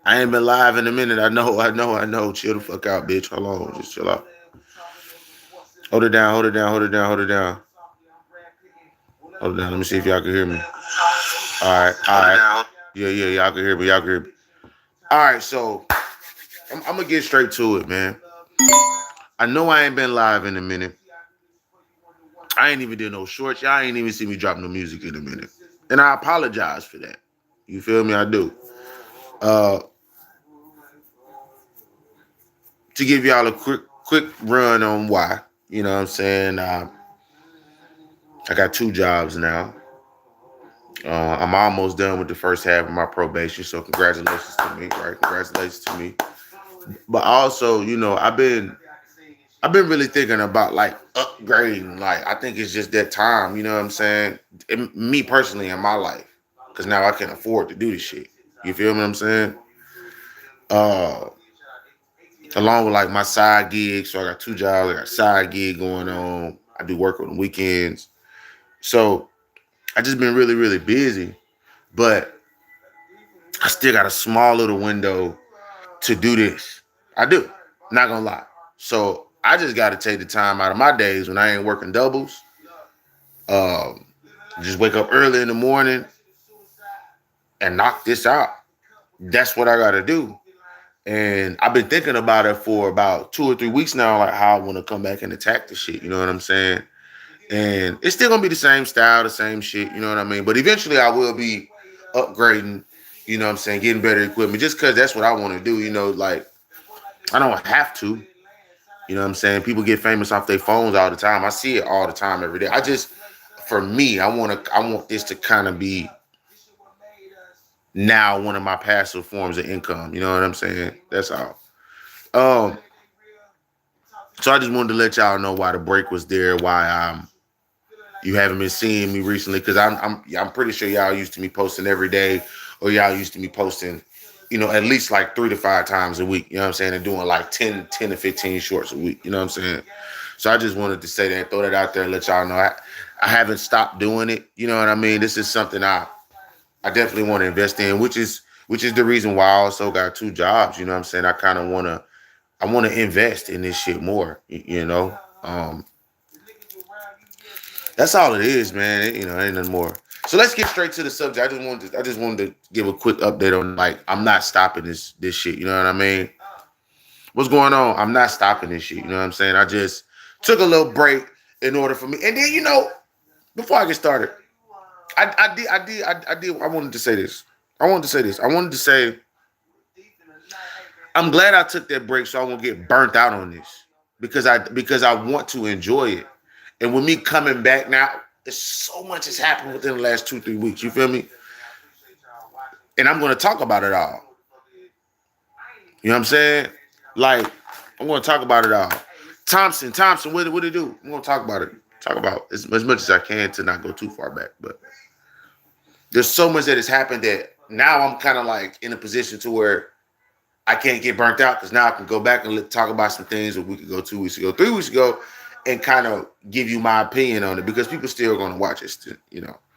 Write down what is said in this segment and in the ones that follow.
I ain't been live in a minute. I know. Chill the fuck out, bitch. Hold on. Just chill out. Hold it down, hold it down, hold it down, hold it down. Hold it down. Let me see if y'all can hear me. All right, all right. Yeah, y'all can hear me. Y'all can hear me. All right, so I'm gonna get straight to it, man. I know I ain't been live in a minute. I ain't even did no shorts. Y'all ain't even see me drop no music in a minute. And I apologize for that. You feel me? I do. Uh to give y'all a quick run on why. You know what I'm saying? I got two jobs now. I'm almost done with the first half of my probation, so congratulations to me, right? Congratulations to me. But also, I've been really thinking about like upgrading. Like I think it's just that time, you know what I'm saying? Me personally in my life, because now I can afford to do this shit. You feel what I'm saying? Uh, Along with like my side gigs, so I got two jobs. I got a side gig going on. I do work on the weekends, so I just been really really busy. But I still got a small little window to do this. I do. Not gonna lie. So I just got to take the time out of my days when I ain't working doubles. Um, just wake up early in the morning and knock this out. That's what I got to do. And I've been thinking about it for about 2 or 3 weeks now, like how I want to come back and attack the shit. You know what I'm saying? And it's still gonna be the same style, the same shit. You know what I mean? But eventually, I will be upgrading. You know what I'm saying? Getting better equipment, just because that's what I want to do. You know, like I don't have to. You know what I'm saying? People get famous off their phones all the time. I see it all the time, every day. For me, I want this to kind of be now one of my passive forms of income. You know what I'm saying? That's all. Um, so I just wanted to let y'all know why the break was there, why you haven't been seeing me recently, because I'm pretty sure y'all used to me posting every day, or y'all used to me posting, at least like 3 to 5 times a week. You know what I'm saying? And doing like 10 to 15 shorts a week. You know what I'm saying? So I just wanted to say that, throw that out there, and let y'all know I haven't stopped doing it. You know what I mean? This is something I definitely want to invest in, which is the reason why I also got two jobs. You know what I'm saying? I want to invest in this shit more. Um, that's all it is, man. Ain't nothing more. So let's get straight to the subject. I just wanted to give a quick update on, like, I'm not stopping this shit. You know what I mean? What's going on? I'm not stopping this shit. You know what I'm saying? I just took a little break in order for me. And then, before I get started, I wanted to say this. I wanted to say I'm glad I took that break so I won't get burnt out on this, because I want to enjoy it. And with me coming back now, there's so much has happened within the last 2 3 weeks. You feel me? And I'm going to talk about it all. You know what I'm saying? Like, I'm going to talk about it all. Thompson, what did it do? I'm going to talk about it. Talk about as much as I can to not go too far back. But there's so much that has happened that now I'm kind of like in a position to where I can't get burnt out, because now I can go back and talk about some things a week ago, 2 weeks ago, 3 weeks ago, and kind of give you my opinion on it, because people still going to watch it. Still,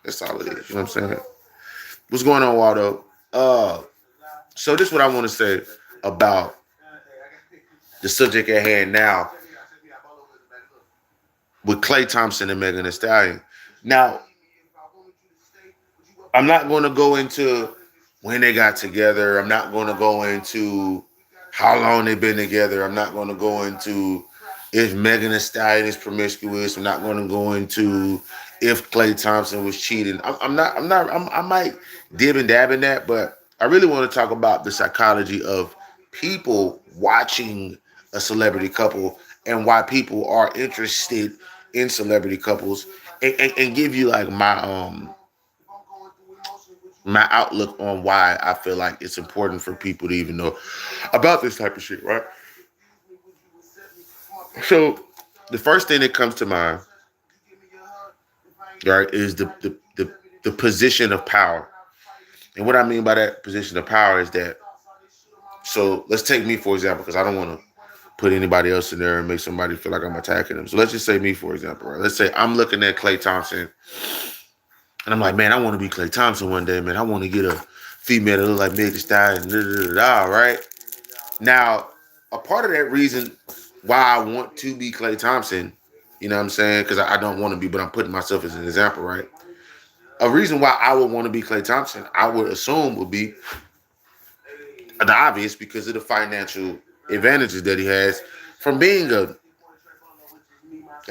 that's all it is. You know what I'm saying? What's going on, Waldo? So this is what I want to say about the subject at hand now with Klay Thompson and Megan Thee Stallion. Now, I'm not going to go into when they got together. I'm not going to go into how long they've been together. I'm not going to go into if Megan Thee Stallion is promiscuous. I'm not going to go into if Klay Thompson was cheating. I might dib and dab in that, but I really want to talk about the psychology of people watching a celebrity couple, and why people are interested in celebrity couples, and give you like my outlook on why I feel like it's important for people to even know about this type of shit, right? So the first thing that comes to mind, right, is the position of power. And what I mean by that position of power is that, so let's take me for example, because I don't want to put anybody else in there and make somebody feel like I'm attacking them. So let's just say me, for example, right? Let's say I'm looking at Klay Thompson, and I'm like, man, I want to be Klay Thompson one day, man. I want to get a female that look like Meg Thee Stallion, right? Now, a part of that reason why I want to be Klay Thompson, you know what I'm saying? Because I don't want to be, but I'm putting myself as an example, right? A reason why I would want to be Klay Thompson, I would assume would be the obvious because of the financial advantages that he has from being a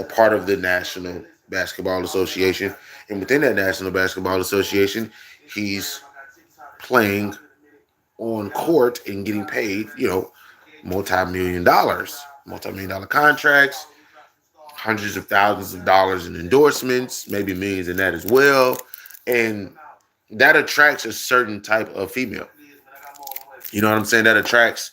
part of the National Basketball Association. And within that National Basketball Association, he's playing on court and getting paid, multi-million dollar contracts, hundreds of thousands of dollars in endorsements, maybe millions in that as well. And that attracts a certain type of female. You know what I'm saying? That attracts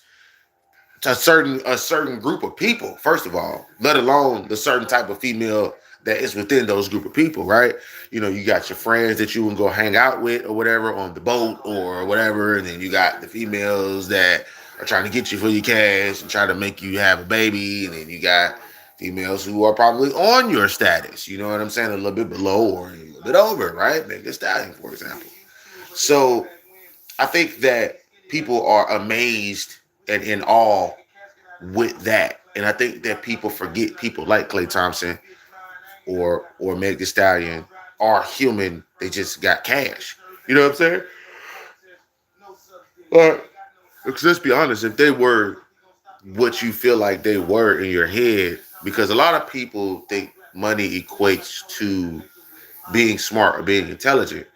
a certain group of people, first of all, let alone the certain type of female that is within those group of people, right? You got your friends that you can go hang out with or whatever on the boat or whatever, and then you got the females that are trying to get you for your cash and try to make you have a baby, and then you got females who are probably on your status, you know what I'm saying, a little bit below or a little bit over, right? Make a Stallion, for example. So I think that people are amazed and in awe with that. And I think that people forget people like Klay Thompson or Meg Thee Stallion are human. They just got cash. You know what I'm saying? But let's be honest, if they were what you feel like they were in your head, because a lot of people think money equates to being smart or being intelligent.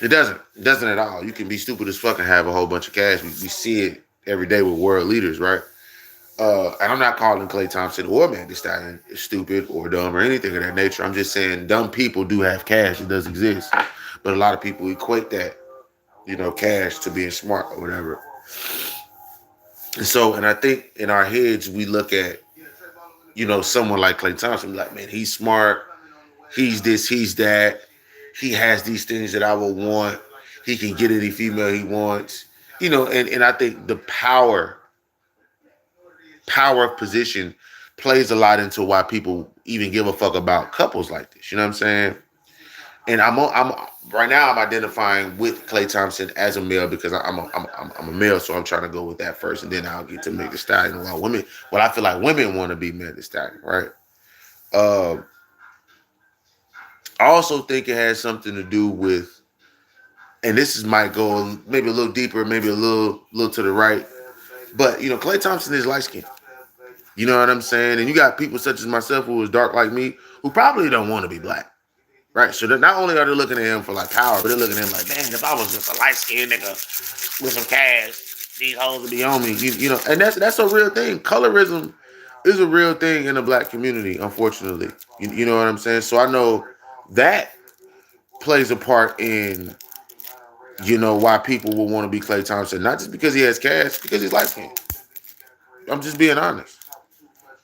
It doesn't. It doesn't at all. You can be stupid as fuck and have a whole bunch of cash. We see it every day with world leaders, right? And I'm not calling Klay Thompson or Meg Thee Stallion stupid or dumb or anything of that nature. I'm just saying dumb people do have cash. It does exist. But a lot of people equate that, cash to being smart or whatever. And I think in our heads, we look at, someone like Klay Thompson, like, man, he's smart. He's this, he's that. He has these things that I would want. He can get any female he wants. And I think the power of position plays a lot into why people even give a fuck about couples like this. You know what I'm saying? And I'm right now I'm identifying with Klay Thompson as a male because I'm a male, so I'm trying to go with that first, and then I'll get to Meg Thee Stallion. Well, I feel like women want to be Meg Thee Stallion, right? Uh, I also think it has something to do with, and might go maybe a little deeper, maybe a little to the right, but Klay Thompson is light skinned. You know what I'm saying? And you got people such as myself who is dark like me who probably don't want to be black. Right? So not only are they looking at him for like power, but they're looking at him like, man, if I was just a light skinned nigga with some cash, these hoes would be on me. And that's a real thing. Colorism is a real thing in the black community, unfortunately. You know what I'm saying? So I know that plays a part in, why people will want to be Klay Thompson. Not just because he has cash, because he's light skinned. I'm just being honest.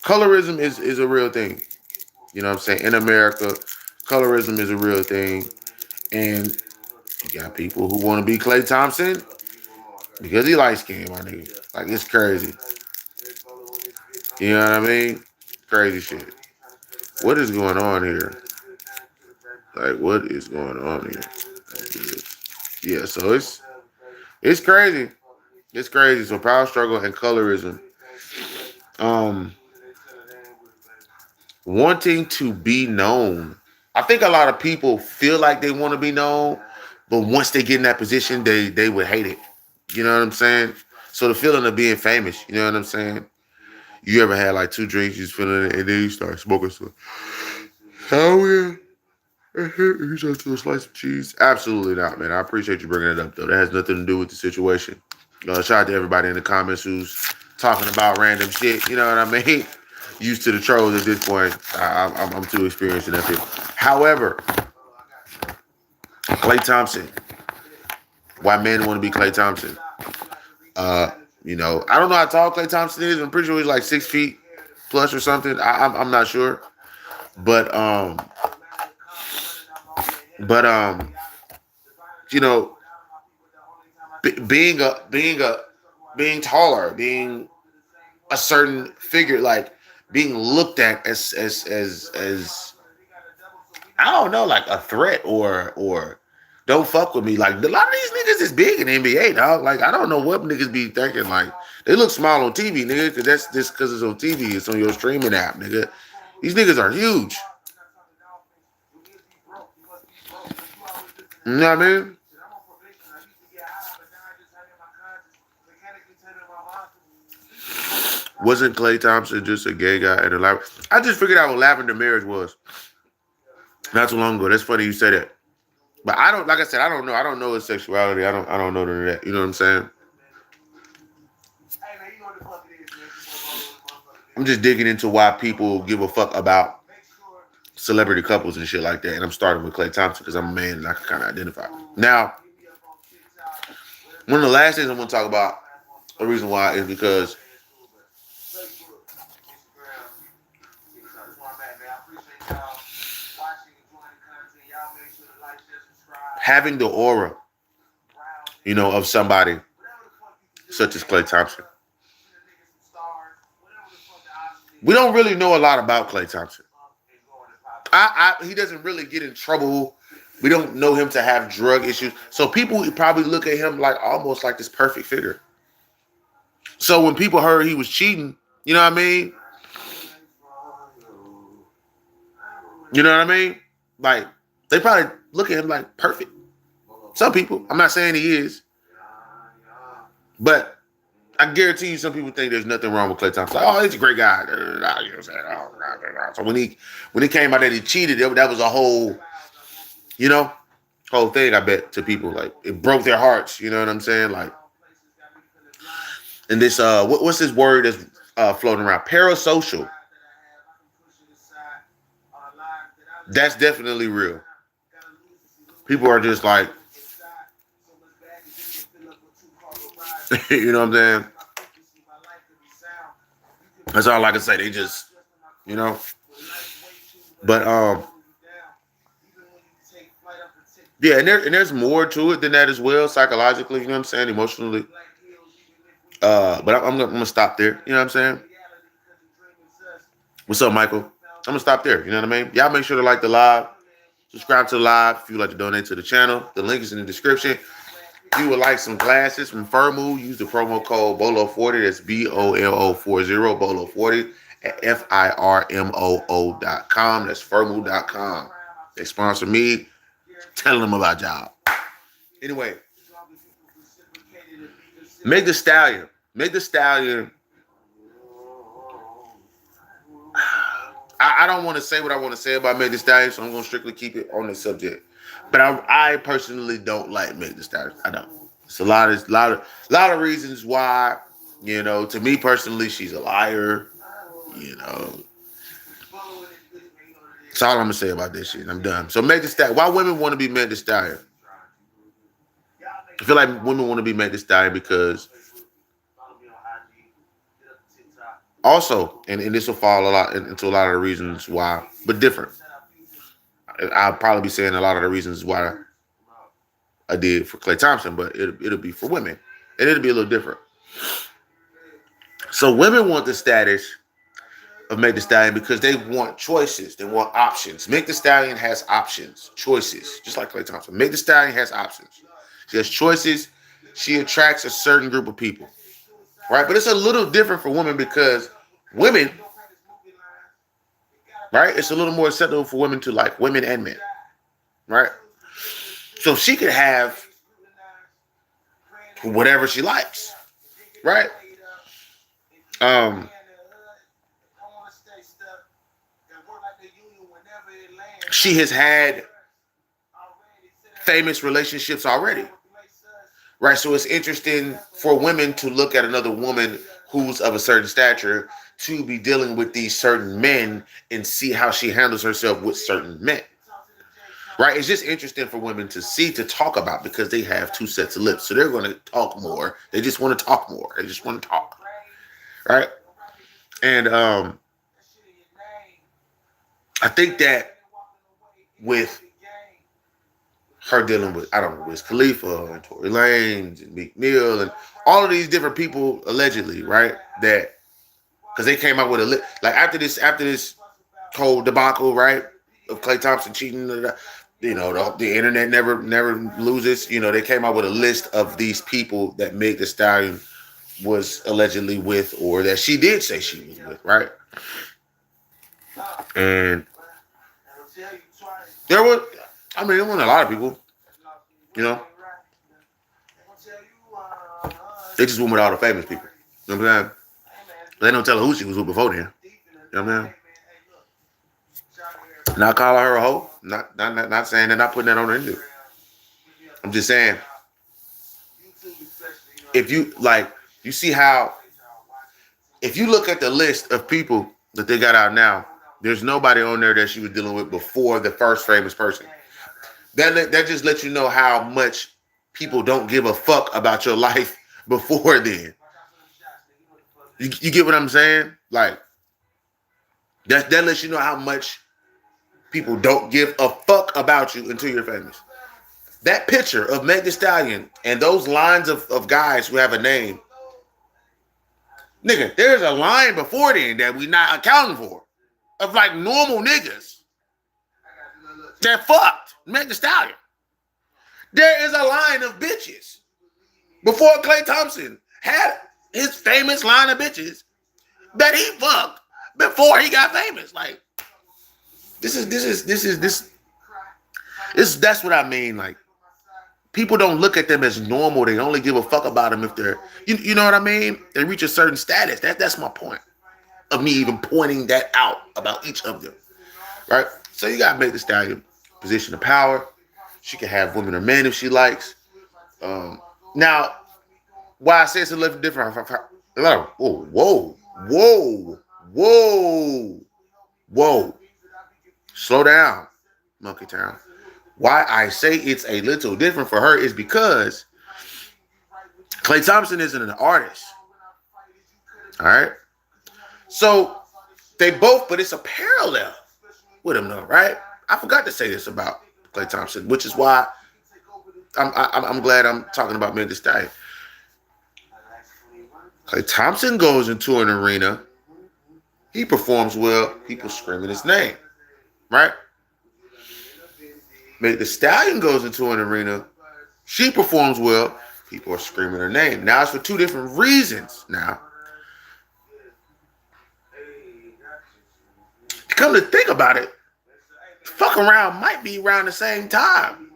Colorism is a real thing. You know what I'm saying? In America, colorism is a real thing. And you got people who want to be Klay Thompson because he light skinned, my nigga. Like, it's crazy. You know what I mean? Crazy shit. What is going on here? Like, what is going on here? Yeah, so it's crazy. It's crazy. So power struggle and colorism. Um, Wanting to be known. I think a lot of people feel like they want to be known, but once they get in that position, they would hate it. You know what I'm saying? So the feeling of being famous, you know what I'm saying? You ever had like two drinks, you just feeling it, and then you start smoking some. Hell yeah. You just do a slice of cheese. Absolutely not, man. I appreciate you bringing it up, though. That has nothing to do with the situation. Shout out to everybody in the comments who's talking about random shit. You know what I mean? Used to the trolls at this point. I'm too experienced in that shit. However, Klay Thompson. Why men want to be Klay Thompson? I don't know how tall Klay Thompson is. I'm pretty sure he's like 6 feet plus or something. I'm not sure, but but you know, being taller, being a certain figure, like being looked at as I don't know, like a threat or Don't fuck with me. Like, a lot of these niggas is big in the NBA, dog. Like, I don't know what niggas be thinking. Like, they look small on TV, nigga, because that's just because it's on TV. It's on your streaming app, nigga. These niggas are huge. You know what I mean? Wasn't Klay Thompson just a gay guy at a lab? I just figured out what lavender marriage was not too long ago. That's funny you say that. But I don't, like I said, I don't know. I don't know his sexuality. I don't know none of that. You know what I'm saying? I'm just digging into why people give a fuck about celebrity couples and shit like that. And I'm starting with Klay Thompson because I'm a man and I can kind of identify. Now, one of the last things I'm going to talk about, the reason why is because having the aura, you know, of somebody such as Klay Thompson. We don't really know a lot about Klay Thompson. He doesn't really get in trouble. We don't know him to have drug issues. So people probably look at him like almost like this perfect figure. So when people heard he was cheating, you know what I mean? You know what I mean? Like, they probably look at him like perfect. Some people. I'm not saying he is. But I guarantee you some people think there's nothing wrong with Klay Thompson. Like, oh, he's a great guy. You know what I'm saying? So when he came out that he cheated, that was a whole, you know, whole thing, I bet, to people. Like, it broke their hearts. You know what I'm saying? Like, and this, what's this word that's floating around? Parasocial. That's definitely real. People are just like, you know what I'm saying? That's all I can say. They just, you know. But yeah, and there's more to it than that as well, psychologically, you know what I'm saying, emotionally. But I'm gonna stop there. You know what I'm saying? What's up, Michael? I'm gonna stop there. You know what I mean? Y'all make sure to like the live, subscribe to the live if you'd like to donate to the channel. The link is in the description. If you would like some glasses from Firmoo, use the promo code BOLO40. That's BOLO40, BOLO40 at FIRMOO.com. That's Firmoo.com. They sponsor me. Telling them about y'all. Anyway, Meg Thee Stallion. Meg Thee Stallion. I don't want to say what I want to say about Meg Thee Stallion, so I'm going to strictly keep it on the subject. But I personally don't like Meg Thee Stallion. I don't. It's a lot of reasons why. You know, to me personally, she's a liar. You know, that's all I'm gonna say about this shit. I'm done. So Meg Thee Stallion. Why women want to be Meg Thee Stallion? I feel like women want to be Meg Thee Stallion because also, and this will fall into a lot of the reasons why, but different. I'll probably be saying a lot of the reasons why I did for Klay Thompson, but it'll be for women, and it'll be a little different. So women want the status of Meg Thee Stallion because they want choices, they want options. Meg Thee Stallion has options, choices, just like Klay Thompson. Meg Thee Stallion has options. She has choices. She attracts a certain group of people, right? But it's a little different for women because women, right? It's a little more acceptable for women to like women and men, right? So she could have whatever she likes, right? She has had famous relationships already, right? So it's interesting for women to look at another woman who's of a certain stature to be dealing with these certain men and see how she handles herself with certain men, right? It's just interesting for women to see, to talk about, because they have two sets of lips. So they're going to talk more. They just want to talk more. They just want to talk, right? And I think that with her dealing with, I don't know, Wiz Khalifa and Tory Lanez and Meek Mill and all of these different people allegedly, right? That because they came out with like after this whole debacle, right, of Klay Thompson cheating, The internet never loses. They came out with a list of these people that Meg Thee Stallion was allegedly with, or that she did say she was with, right? And there was, there wasn't a lot of people, you know. They just went with all the famous people. You know what I'm saying? They don't tell her who she was with before then. You know what I'm saying? Not calling her a hoe. Not saying that. Not putting that on her either. I'm just saying, if you see how, if you look at the list of people that they got out now, there's nobody on there that she was dealing with before the first famous person. That just lets you know how much people don't give a fuck about your life before then. You get what I'm saying? Like, that lets you know how much people don't give a fuck about you until you're famous. That picture of Meg Thee Stallion and those lines of guys who have a name, nigga, there's a line before then that we not accounting for, of like normal niggas that fucked Meg Thee Stallion. There is a line of bitches before Klay Thompson had his famous line of bitches that he fucked before he got famous. Like, that's what I mean. Like, people don't look at them as normal. They only give a fuck about them if they're, you know what I mean? They reach a certain status. That's my point of me even pointing that out about each of them, right? So you gotta make the Stallion position of power. She can have women or men if she likes. Now, why I say it's a little different. Whoa. Slow down, Monkey Town. Why I say it's a little different for her is because Klay Thompson isn't an artist. All right? So they both, but it's a parallel with him though, right? I forgot to say this about Klay Thompson, which is why I'm glad I'm talking about Meg Thee Stallion. Klay Thompson goes into an arena, he performs well, people screaming his name, right? Meg Thee Stallion goes into an arena, she performs well, people are screaming her name. Now it's for two different reasons. Now, to come to think about it, fuck around might be around the same time.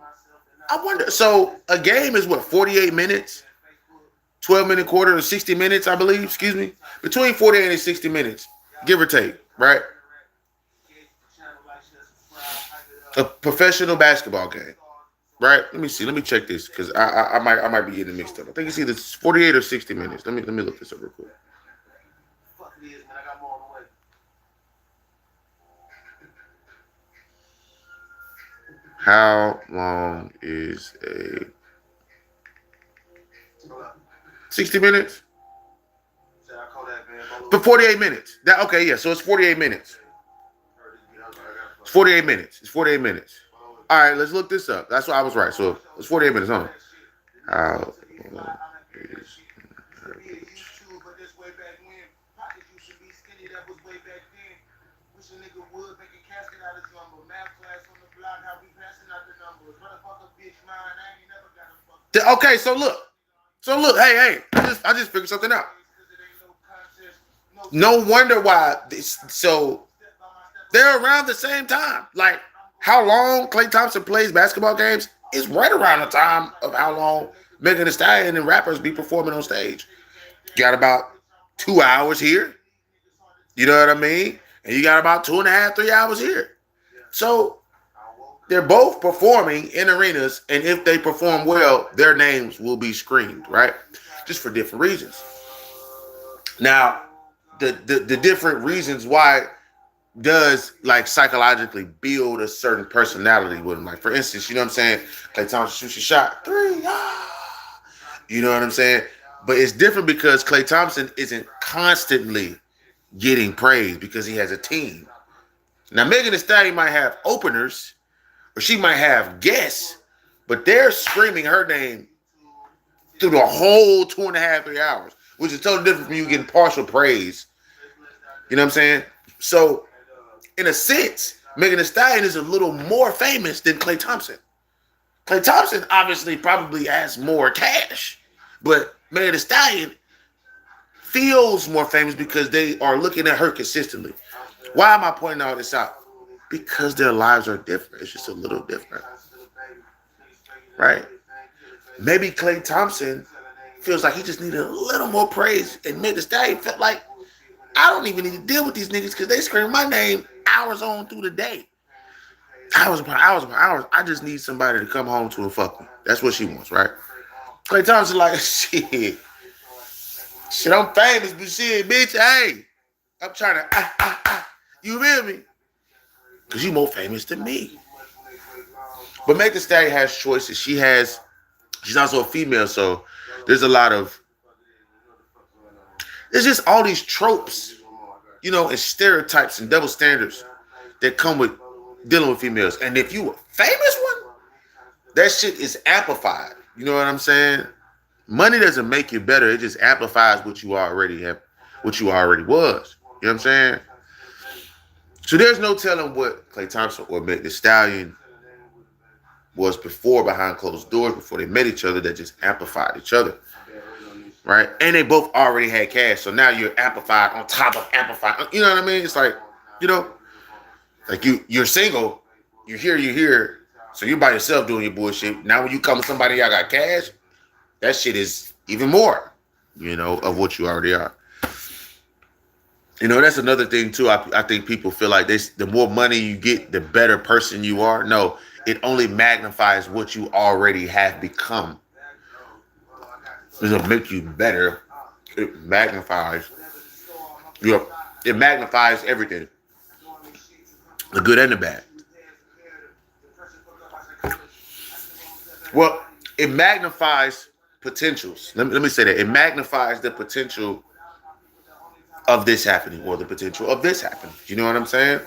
I wonder. So a game is what, 48 minutes? 12-minute quarter or 60 minutes, I believe. Excuse me. Between 48 and 60 minutes, give or take, right? A professional basketball game, right? Let me see. Let me check this because I might be getting mixed up. I think it's either 48 or 60 minutes. Let me look this up real quick. How long is a 60 minutes? For 48 minutes. Okay, yeah. So it's 48 minutes. It's 48 minutes. It's 48 minutes. All right, let's look this up. That's why I was right. So it's 48 minutes, huh? How long is okay, so look. Hey, I just figured something out. No wonder why so they're around the same time. Like, how long Klay Thompson plays basketball games is right around the time of how long Megan Thee Stallion and rappers be performing on stage. You got about 2 hours here. You know what I mean? And you got about 2.5, 3 hours here. So they're both performing in arenas, and if they perform well, their names will be screamed, right? Just for different reasons. Now, the different reasons why does like psychologically build a certain personality with him. Like, for instance, you know what I'm saying? Klay Thompson shoots a shot, 3, you know what I'm saying? But it's different because Klay Thompson isn't constantly getting praise because he has a team. Now, Megan Thee Stallion might have openers, or she might have guests, but they're screaming her name through the whole 2.5, 3 hours, which is totally different from you getting partial praise. You know what I'm saying? So, in a sense, Megan Thee Stallion is a little more famous than Klay Thompson. Klay Thompson obviously probably has more cash, but Megan Thee Stallion feels more famous because they are looking at her consistently. Why am I pointing all this out? Because their lives are different. It's just a little different, right? Maybe Klay Thompson feels like he just needed a little more praise, and Megan Thee Stallion felt like, I don't even need to deal with these niggas because they scream my name hours on through the day. Hours upon hours upon hours. I just need somebody to come home to and fuck me. That's what she wants, right? Klay Thompson like, shit, I'm famous, but shit, bitch, hey, I'm trying to, you feel me? Because you more famous than me. But Megan Thee Stallion has choices. She's also a female, so there's just all these tropes, and stereotypes and double standards that come with dealing with females. And if you a famous one, that shit is amplified. You know what I'm saying? Money doesn't make you better. It just amplifies what you already have, what you already was. You know what I'm saying? So there's no telling what Klay Thompson or Megan Thee Stallion was before behind closed doors, before they met each other, that just amplified each other. Right? And they both already had cash. So now you're amplified on top of amplified. You know what I mean? It's like, like you're single, you're here. So you're by yourself doing your bullshit. Now when you come with somebody y'all got cash, that shit is even more, of what you already are. That's another thing too. I think people feel like the more money you get, the better person you are. No, it only magnifies what you already have become. It doesn't make you better. It magnifies. It magnifies everything, the good and the bad. Well, it magnifies potentials. Let me say that. It magnifies the potential of this happening or the potential of this happening. You know what I'm saying?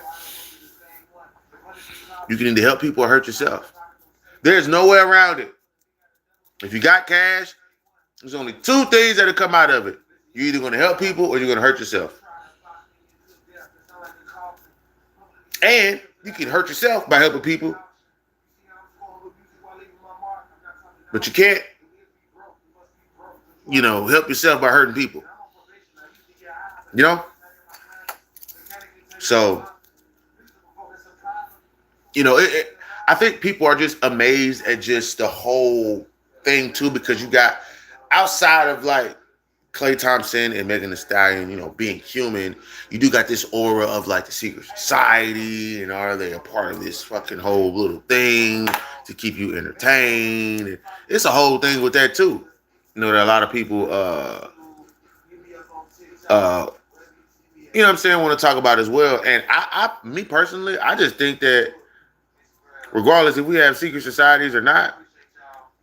You can either help people or hurt yourself. There's no way around it. If you got cash, there's only two things that'll come out of it. You're either going to help people or you're going to hurt yourself. And you can hurt yourself by helping people. But you can't, help yourself by hurting people. So, I think people are just amazed at just the whole thing too, because you got, outside of like Klay Thompson and Megan Thee Stallion, being human, you do got this aura of like the secret society, and are they a part of this fucking whole little thing to keep you entertained? It's a whole thing with that too. That a lot of people want to talk about as well. And me personally, I just think that regardless if we have secret societies or not,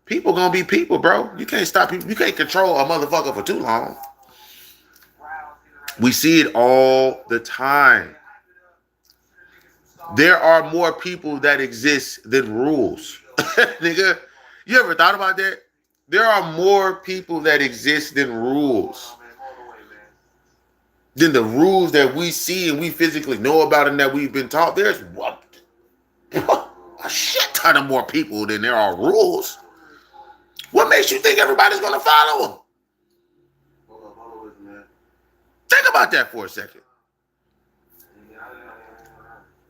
people gonna be people, bro. You can't stop people. You can't control a motherfucker for too long. We see it all the time. There are more people that exist than rules. Nigga, you ever thought about that? There are more people that exist than rules. Than the rules that we see and we physically know about and that we've been taught. There's a shit ton of more people than there are rules. What makes you think everybody's going to follow them? Think about that for a second.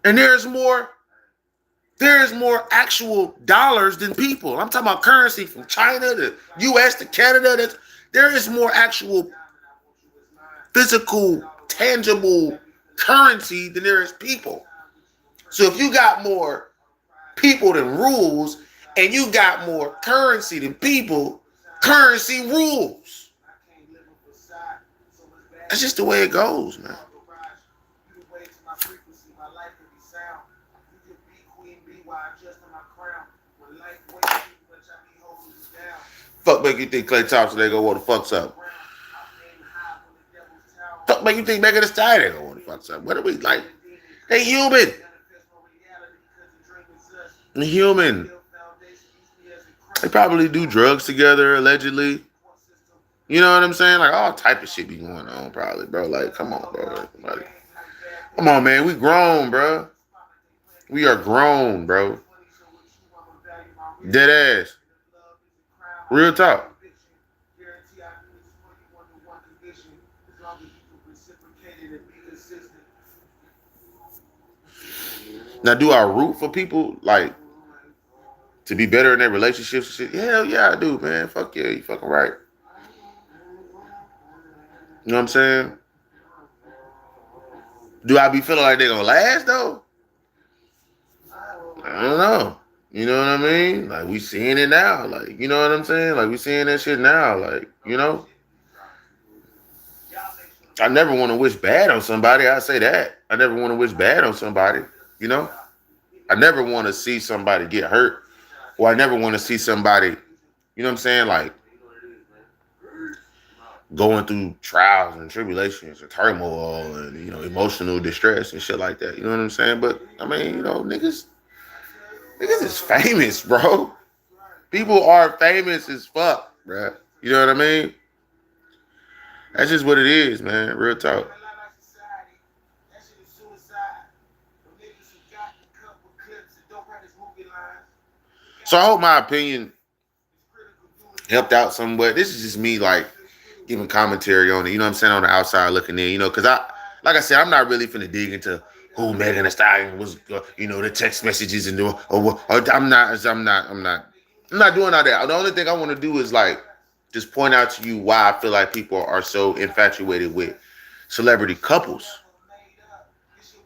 And there's more actual dollars than people. I'm talking about currency from China to US to Canada. There is more actual physical, tangible currency than there is people. So if you got more people than rules, and you got more currency than people, currency rules. That's just the way it goes, man. Fuck make you think Klay Thompson they gonna want to fuck something? Fuck make you think Megan Thee Stallion they gonna want to fuck something? What are we like? They human. They're human. They probably do drugs together, allegedly. You know what I'm saying? Like, all type of shit be going on, probably, bro. Like, come on, bro. Like, come on, man. We grown, bro. We are grown, bro. Dead ass. Real talk. Now, do I root for people like to be better in their relationships and shit? Hell yeah, I do, man. Fuck yeah, you fucking right. You know what I'm saying? Do I be feeling like they're gonna last though? I don't know. You know what I mean? Like we seeing it now. Like, you know what I'm saying? Like we seeing that shit now. Like, you know? I never want to wish bad on somebody. I say that. I never want to wish bad on somebody. You know? I never want to see somebody get hurt. Or I never want to see somebody, you know what I'm saying? Like going through trials and tribulations and turmoil and, you know, emotional distress and shit like that. You know what I'm saying? But I mean, you know, niggas is famous, bro. People are famous as fuck, bro. You know what I mean? That's just what it is, man. Real talk. So I hope my opinion helped out somewhat. This is just me, like, giving commentary on it. You know what I'm saying? On the outside looking in, you know, because like I said, I'm not really finna dig into who Megan Thee Stallion was, you know, the text messages and doing, or I'm not doing all that. The only thing I want to do is like just point out to you why I feel like people are so infatuated with celebrity couples.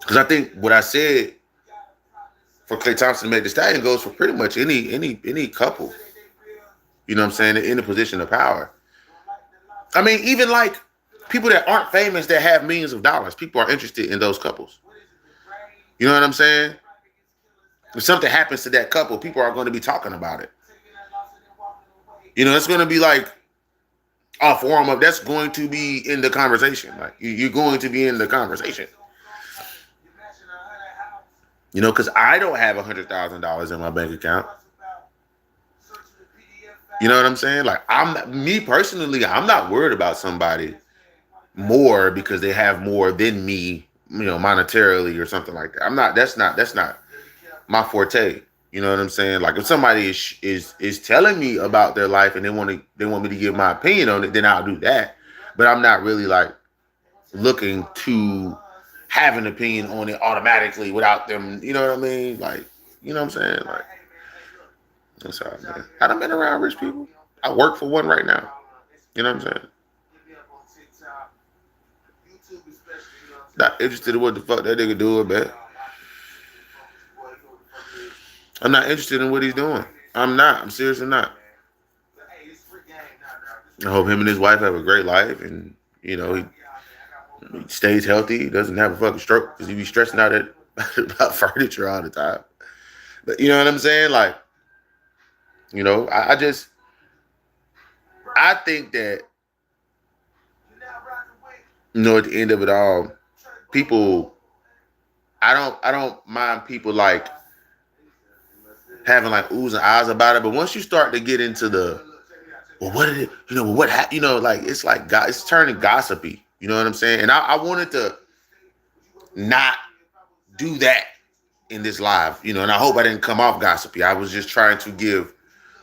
Because I think what I said for Klay Thompson and Megan Thee Stallion goes for pretty much any couple. You know what I'm saying? In a position of power. I mean, even like people that aren't famous that have millions of dollars, people are interested in those couples. You know what I'm saying? If something happens to that couple, people are going to be talking about it. You know, it's going to be like a forum of that's going to be in the conversation. Like you're going to be in the conversation. You know, because I don't have $100,000 in my bank account. You know what I'm saying? Like me personally, I'm not worried about somebody more because they have more than me, you know, monetarily or something like that. That's not my forte. You know what I'm saying? Like if somebody is telling me about their life and they want me to give my opinion on it, then I'll do that. But I'm not really like looking to have an opinion on it automatically without them, you know what I mean? Like, you know what I'm saying? Like, that's all, man. I done been around rich people. I work for one right now. You know what I'm saying? Not interested in what the fuck that nigga doing, man. I'm not interested in what he's doing. I'm not. I'm seriously not. I hope him and his wife have a great life and, you know, he stays healthy. He doesn't have a fucking stroke because he be stressing out about furniture all the time. But you know what I'm saying? Like, you know, I think that, you know, at the end of it all, people, I don't mind people like having like oohs and ahs about it. But once you start to get into the, well, what did it, you know, what happened, you know, like, it's like, it's turning gossipy. You know what I'm saying? And I wanted to not do that in this live, you know, and I hope I didn't come off gossipy. I was just trying to give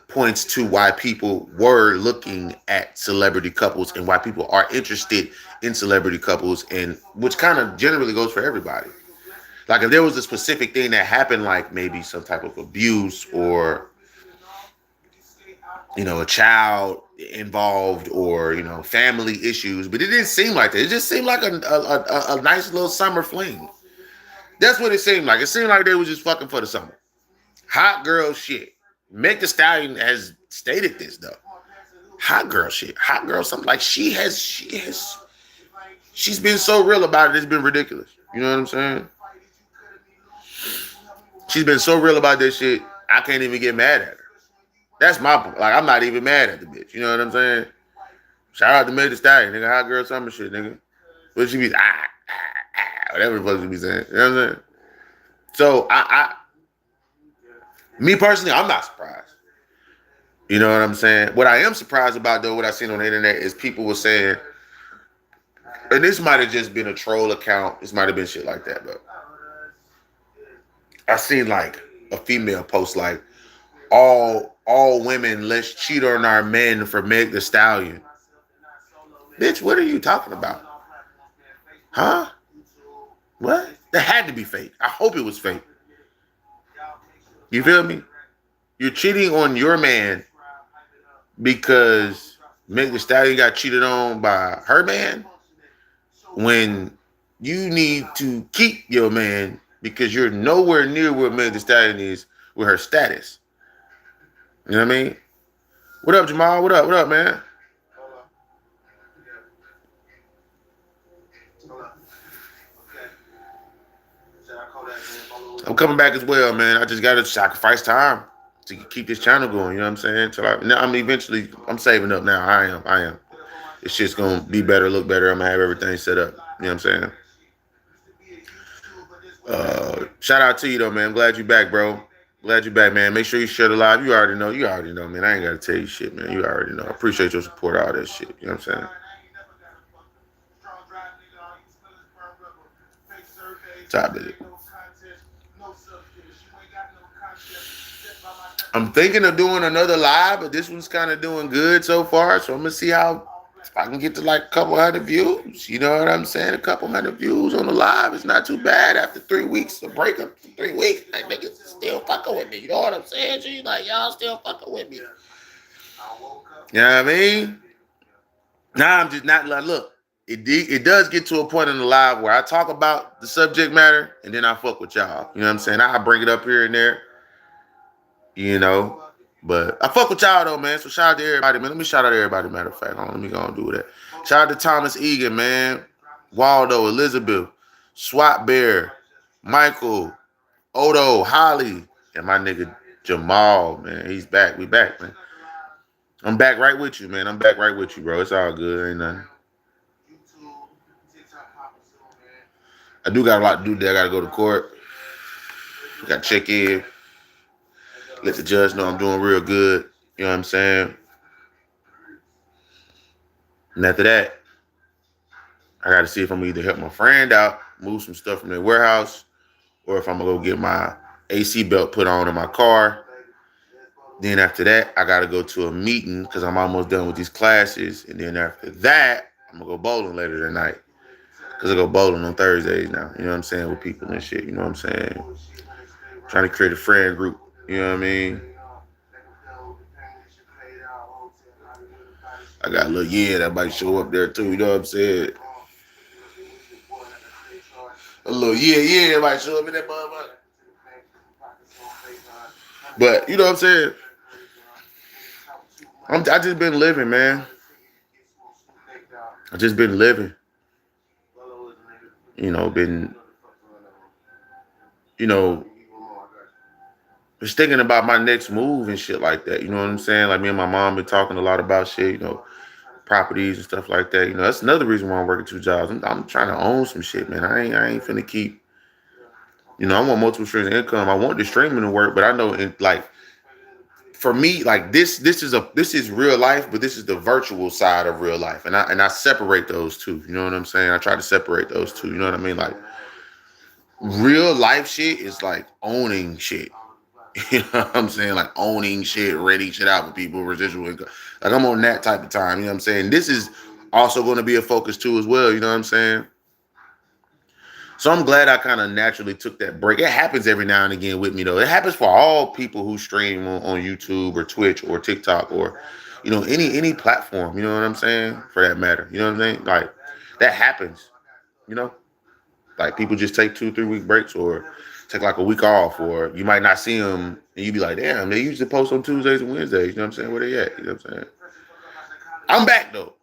points to why people were looking at celebrity couples and why people are interested in celebrity couples, and which kind of generally goes for everybody. Like if there was a specific thing that happened, like maybe some type of abuse or, you know, a child involved or, you know, family issues, but it didn't seem like that. It just seemed like a nice little summer fling. That's what it seemed like. It seemed like they was just fucking for the summer. Hot girl shit. Meg Thee Stallion has stated this though. Hot girl shit. Hot girl something like she's been so real about it, it's been ridiculous. You know what I'm saying? She's been so real about this shit, I can't even get mad at her. That's my point. Like, I'm not even mad at the bitch. You know what I'm saying? Shout out to Meg Thee Stallion, nigga. Hot girl summer shit, nigga. What she be, whatever the fuck she be saying. You know what I'm saying? So, me personally, I'm not surprised. You know what I'm saying? What I am surprised about, though, what I seen on the internet is people were saying, and this might have just been a troll account. This might have been shit like that, but I seen like a female post like all women, let's cheat on our men for Meg the Stallion. Bitch, what are you talking about? Huh? What? That had to be fake. I hope it was fake. You feel me? You're cheating on your man because Meg the Stallion got cheated on by her man when you need to keep your man because you're nowhere near where Meg the Stallion is with her status. You know what I mean? What up, Jamal? What up? What up, man? I'm coming back as well, man. I just gotta sacrifice time to keep this channel going. You know what I'm saying? Eventually, I'm saving up now. I am. It's just gonna be better, look better. I'm gonna have everything set up. You know what I'm saying? Shout out to you though, man. I'm glad you back, bro. Glad you back, man. Make sure you share the live. You already know. You already know, man. I ain't gotta tell you shit, man. You already know. I appreciate your support, all that shit. You know what I'm saying? Top of it. I'm thinking of doing another live, but this one's kind of doing good so far. So I'm gonna see how if I can get to like a couple hundred views. You know what I'm saying? A couple hundred views on the live. It's not too bad after 3 weeks of breakup. 3 weeks, like niggas still fucking with me. You know what I'm saying? She's like, y'all still fucking with me. You know what I mean? Now I'm just not like, look, it does get to a point in the live where I talk about the subject matter and then I fuck with y'all. You know what I'm saying? I bring it up here and there, you know. But I fuck with y'all though, man. So shout out to everybody, man. Let me shout out to everybody, matter of fact. Let me go and do that. Shout out to Thomas Egan, man. Waldo, Elizabeth, Swat Bear, Michael, Odo, Holly, and my nigga Jamal, man. He's back. We back, man. I'm back right with you, man. I'm back right with you, bro. It's all good. Ain't nothing. I do got a lot to do there. I got to go to court. Got to check in. Let the judge know I'm doing real good. You know what I'm saying? And after that, I got to see if I'm either help my friend out, move some stuff from their warehouse, or if I'm going to go get my AC belt put on in my car. Then after that, I got to go to a meeting because I'm almost done with these classes. And then after that, I'm going to go bowling later tonight. Because I go bowling on Thursdays now. You know what I'm saying? With people and shit. You know what I'm saying? Trying to create a friend group. You know what I mean? I got a little that might show up there too. You know what I'm saying? A little that might show up in that motherfucker. But you know what I'm saying? I just been living, man. I just been living. Just thinking about my next move and shit like that. You know what I'm saying? Like me and my mom been talking a lot about shit, properties and stuff like that. That's another reason why I'm working 2 jobs. I'm trying to own some shit, man. I ain't finna keep, I want multiple streams of income. I want the streaming to work, but I know for me, like this is real life, but this is the virtual side of real life. And I separate those two. You know what I'm saying? I try to separate those two. You know what I mean? Like real life shit is like owning shit. You know what I'm saying? Like owning shit, renting shit out for people, residual income. Like I'm on that type of time. You know what I'm saying? This is also going to be a focus too as well. You know what I'm saying? So I'm glad I kind of naturally took that break. It happens every now and again with me though. It happens for all people who stream on YouTube or Twitch or TikTok or, any platform. You know what I'm saying? For that matter. You know what I'm saying? Like that happens. Like people just take 2-3 week breaks or take like a week off, or you might not see them and you be like, damn, they usually post on Tuesdays and Wednesdays. You know what I'm saying? Where they at? You know what I'm saying? I'm back though.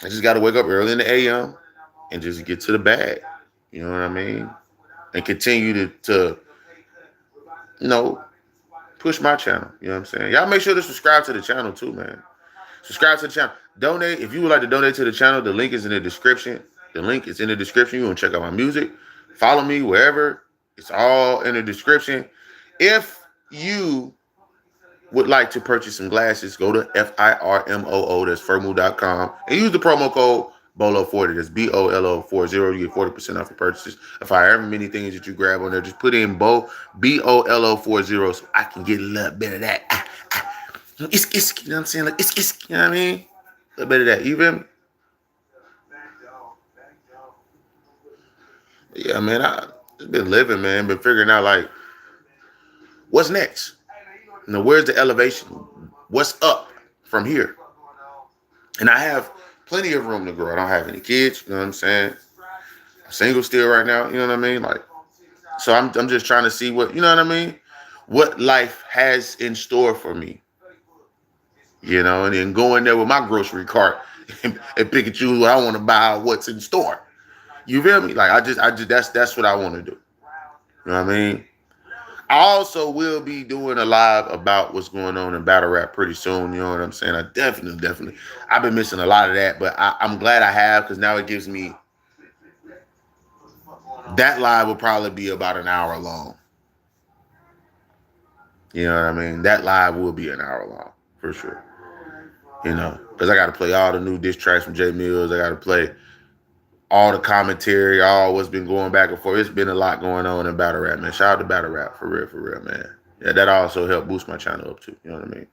I just got to wake up early in the AM and just get to the bag. You know what I mean? And continue to push my channel. You know what I'm saying? Y'all make sure to subscribe to the channel too, man. Subscribe to the channel. Donate. If you would like to donate to the channel, the link is in the description. The link is in the description. You want to check out my music. Follow me wherever. It's all in the description. If you would like to purchase some glasses, go to FIRMOO, that's firmoo.com, and use the promo code Bolo 40. That's BOLO40. You get 40% off your purchases. If however many things that you grab on there, just put in BOLO40 so I can get a little bit of that. It's, you know what I'm saying? Like, it's, you know what I mean? A little bit of that. You feel me? Yeah, man, I just been living, man. Been figuring out, like, what's next? You know, where's the elevation? What's up from here? And I have plenty of room to grow. I don't have any kids, you know what I'm saying? I'm single still right now, you know what I mean? Like, so I'm just trying to see what, you know what I mean? What life has in store for me, you know, and then going there with my grocery cart and pick and choose what I want to buy, what's in store. You feel me? Like, I just, that's what I want to do. You know what I mean? I also will be doing a live about what's going on in battle rap pretty soon. You know what I'm saying? I definitely. I've been missing a lot of that, but I'm glad I have because now it gives me. That live will probably be about an hour long. You know what I mean? That live will be an hour long for sure. You know, because I got to play all the new diss tracks from Jay Mills. I got to play all the commentary, all what's been going back and forth. It's been a lot going on in battle rap, man. Shout out to battle rap for real, man. Yeah, that also helped boost my channel up too. You know what I mean?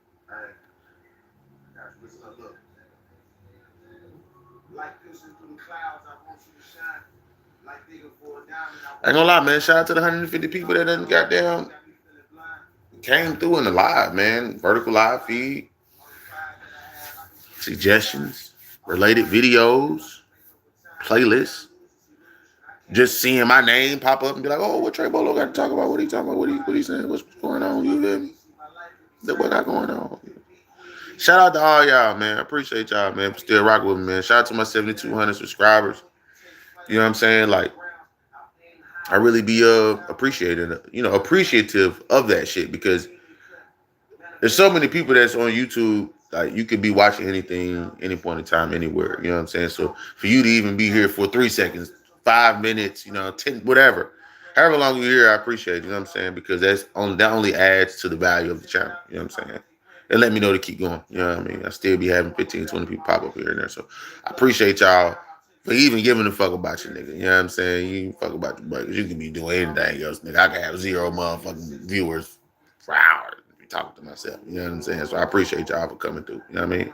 I ain't gonna lie, man. Shout out to the 150 people that done goddamn came through in the live, man. Vertical live feed, suggestions, related videos, playlists. Just seeing my name pop up and be like, oh, what Trey Bolo got to talk about? What he talking about? What he saying? What's going on? You feel me? What got going on? Shout out to all y'all, man. I appreciate y'all, man, for still rocking with me, man. Shout out to my 7,200 subscribers. You know what I'm saying? Like, I really be appreciative of that shit because there's so many people that's on YouTube. Like, you could be watching anything, any point in time, anywhere. You know what I'm saying? So for you to even be here for 3 seconds, 5 minutes, 10, whatever, however long you're here, I appreciate it. You know what I'm saying? Because that only adds to the value of the channel. You know what I'm saying? And let me know to keep going. You know what I mean? I still be having 15, 20 people pop up here and there. So I appreciate y'all for even giving a fuck about your nigga. You know what I'm saying? You fuck about your buddies. You can be doing anything else, nigga. I can have 0 motherfucking viewers for hours. Talking to myself, you know what I'm saying? So I appreciate y'all for coming through. You know what I mean?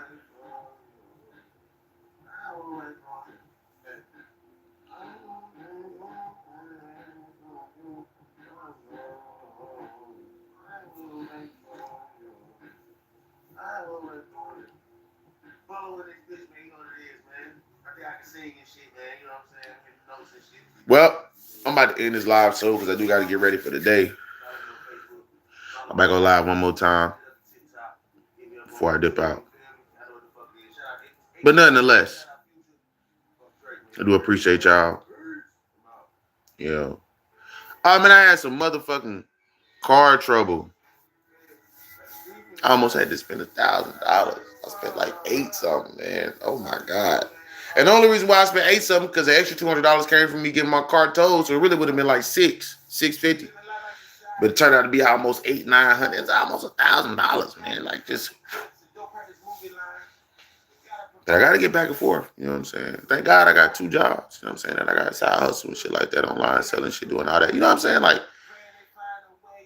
Well, I'm about to end this live show because I do got to get ready for the day. I'm back on live one more time before I dip out. But nonetheless, I do appreciate y'all. You know. Oh, man, I had some motherfucking car trouble. I almost had to spend $1,000. I spent like 8 something, man. Oh my God. And the only reason why I spent 8 something because the extra $200 came from me getting my car towed. So it really would have been like $650. But it turned out to be almost $800-900. It's almost $1,000, man. Like, just. But I gotta get back and forth. You know what I'm saying? Thank God I got 2 jobs. You know what I'm saying? And I got a side hustle and shit like that online, selling shit, doing all that. You know what I'm saying? Like,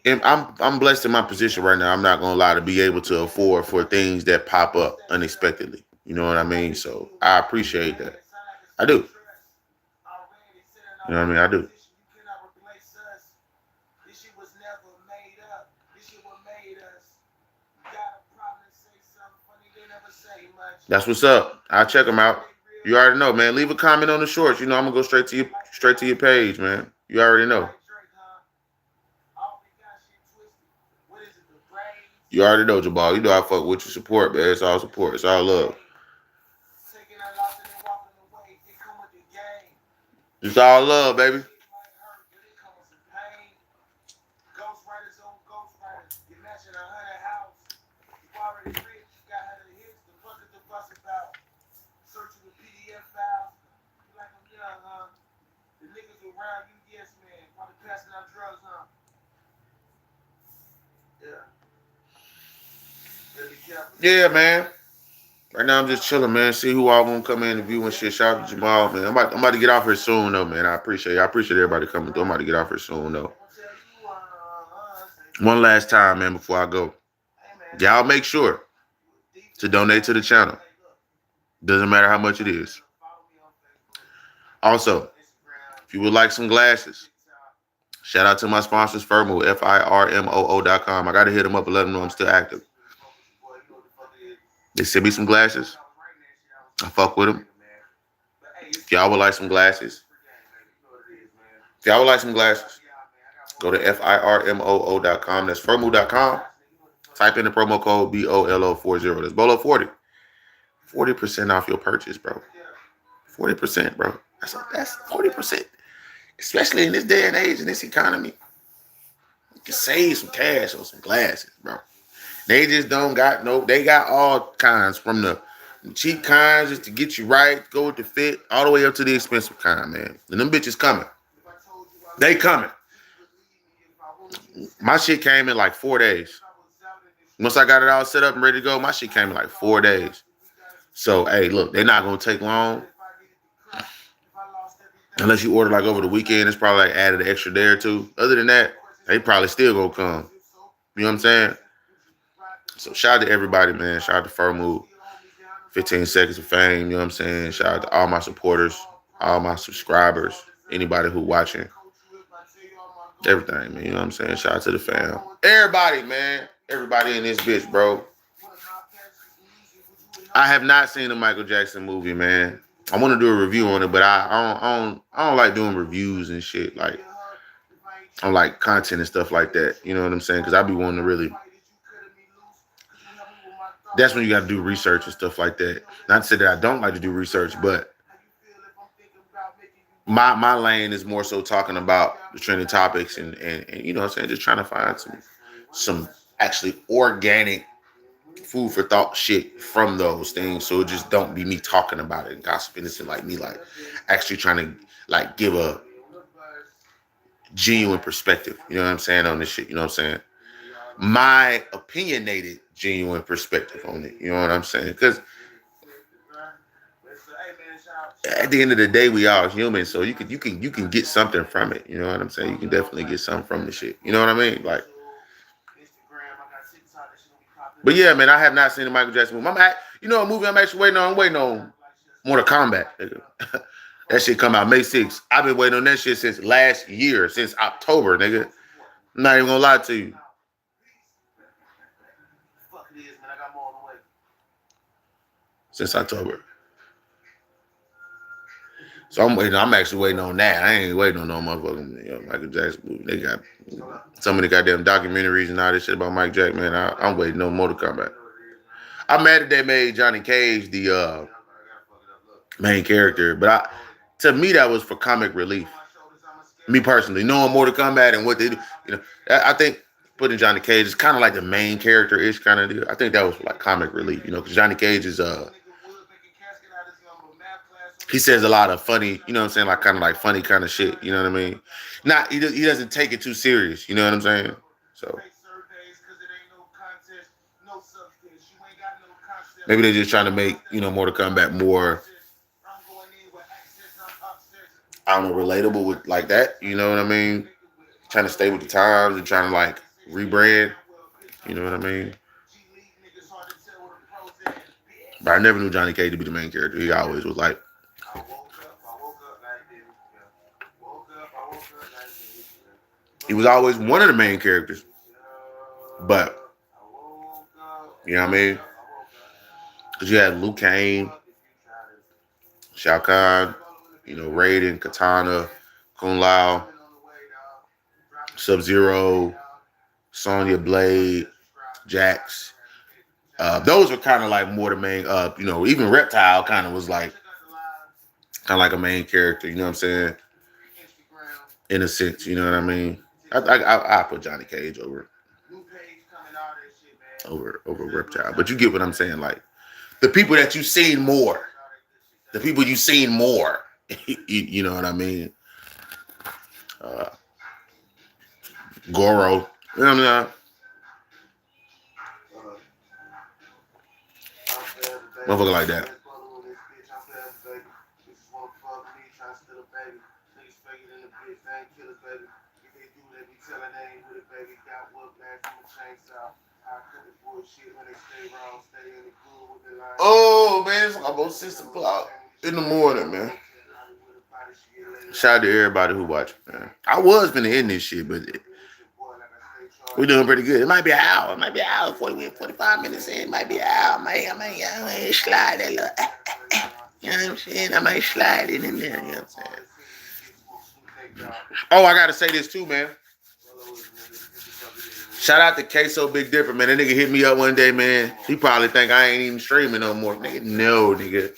and I'm blessed in my position right now. I'm not gonna lie, to be able to afford for things that pop up unexpectedly. You know what I mean? So I appreciate that. I do. You know what I mean? I do. That's what's up. I'll check them out. You already know, man. Leave a comment on the shorts. You know I'm gonna go straight to your page, man. You already know. You already know, Jabal. You know I fuck with your support, man. It's all support. It's all love. It's all love, baby. Yeah, man. Right now, I'm just chilling, man. See who all gonna come in and view and shit. Shout out to Jamal, man. I'm about to get off here soon, though, man. I appreciate everybody coming through. I'm about to get off here soon, though. One last time, man, before I go. Y'all make sure to donate to the channel. Doesn't matter how much it is. Also, if you would like some glasses, shout out to my sponsors, Firmoo, FIRMOO.com. I got to hit them up and let them know I'm still active. They sent me some glasses. I fuck with them. If y'all would like some glasses, go to FIRMOO.com. That's Firmoo.com. Type in the promo code BOLO40. That's BOLO40. 40% off your purchase, bro. 40%, bro. That's 40%. Especially in this day and age, in this economy. You can save some cash on some glasses, bro. They just don't got they got all kinds, from the cheap kinds just to get you right, go with the fit, all the way up to the expensive kind, man. And them bitches coming. They coming. My shit came in like 4 days. Once I got it all set up and ready to go, my shit came in like 4 days. So, hey, look, they're not going to take long. Unless you order like over the weekend, it's probably like added an extra day or two. Other than that, they probably still going to come. You know what I'm saying? So, shout out to everybody, man. Shout out to Firmoo. 15 Seconds of Fame, you know what I'm saying? Shout out to all my supporters, all my subscribers, anybody who watching. Everything, man. You know what I'm saying? Shout out to the fam. Everybody, man. Everybody in this bitch, bro. I have not seen the Michael Jackson movie, man. I want to do a review on it, but I don't like doing reviews and shit. Like, I don't like content and stuff like that. You know what I'm saying? Because I be wanting to really. That's when you got to do research and stuff like that. Not to say that I don't like to do research, but my lane is more so talking about the trending topics and you know what I'm saying, just trying to find some actually organic food for thought shit from those things, so it just don't be me talking about it and gossiping. It's like me like actually trying to like give a genuine perspective, you know what I'm saying, on this shit, you know what I'm saying? My opinionated genuine perspective on it, you know what I'm saying? Because at the end of the day, we all human, so you can get something from it. You know what I'm saying? You can definitely get something from the shit. You know what I mean? Like, but yeah, man, I have not seen the Michael Jackson movie. You know, a movie I'm actually waiting on. I'm waiting on Mortal Kombat. Nigga. That shit come out May 6th. I've been waiting on that shit since last year, since October, nigga. I'm not even gonna lie to you. Since October. So I'm actually waiting on that. I ain't waiting on no motherfucking Michael Jackson movie. They got so many goddamn documentaries and all this shit about Mike Jack, man. I'm waiting on Mortal Kombat. I'm mad that they made Johnny Cage the main character, but to me that was for comic relief. Me personally, knowing Mortal Kombat and what they do, you know, I think putting Johnny Cage is kind of like the main character-ish kind of deal. I think that was for like comic relief, you know, because Johnny Cage is he says a lot of funny, you know what I'm saying, like kind of like funny kind of shit, you know what I mean? He doesn't take it too serious, you know what I'm saying? So maybe they're just trying to make, you know, Mortal Kombat more, I don't know, relatable with like that, you know what I mean? Trying to stay with the times and trying to like rebrand, you know what I mean? But I never knew Johnny Cage to be the main character. He always was like, he was always one of the main characters. But, you know what I mean? Because you had Liu Kang, Shao Kahn, you know, Raiden, Katana, Kung Lao, Sub-Zero, Sonya Blade, Jax. Those were kind of like more the main, you know, even Reptile kind of was like, kind of like a main character, you know what I'm saying? In a sense, you know what I mean? I put Johnny Cage over Reptile, but you get what I'm saying. Like the people that you've seen more, you know what I mean? Goro, you know what I mean? Motherfucker like that. Oh man, it's almost 6 o'clock in the morning, man. Shout out to everybody who watched, man. I was finna end this shit, but we're doing pretty good. It might be an hour. It might be an hour, 45 minutes in. It might be an hour. I might slide that little, you know what I'm saying? I might slide it in there, you know what I'm saying? Oh, I gotta say this too, man. Shout out to Queso Big Dipper, man. That nigga hit me up one day, man. He probably think I ain't even streaming no more. Nigga, no, nigga.